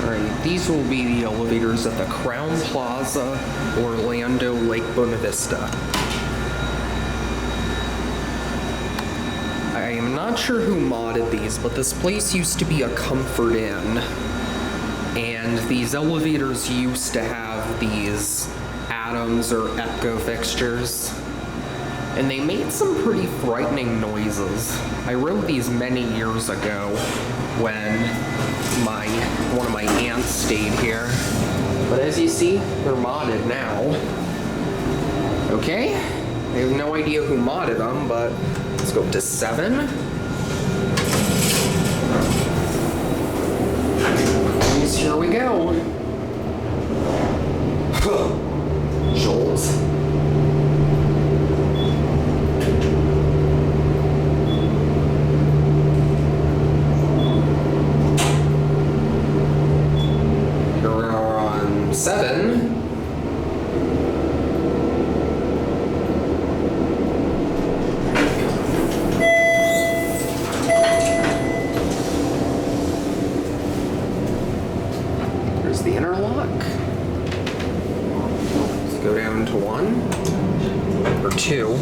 Alright, these will be the elevators at the Crowne Plaza, Orlando, Lake Buena Vista. I am not sure who modded these, but this place used to be a Comfort Inn. And these elevators used to have these atoms or echo fixtures. And they made some pretty frightening noises. I wrote these many years ago when one of my aunts stayed here. But as you see, they're modded now. Okay, I have no idea who modded them, but let's go up to 7. And here we go. Jolt. Here we are on 7. There's the interlock. Let's go down to 1 or 2.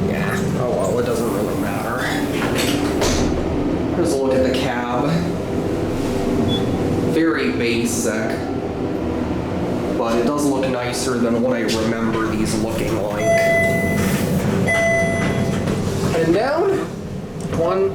Yeah, oh well, it doesn't really matter. Here's a look at the cab. Very basic, but it does look nicer than what I remember these looking like. And down. 1,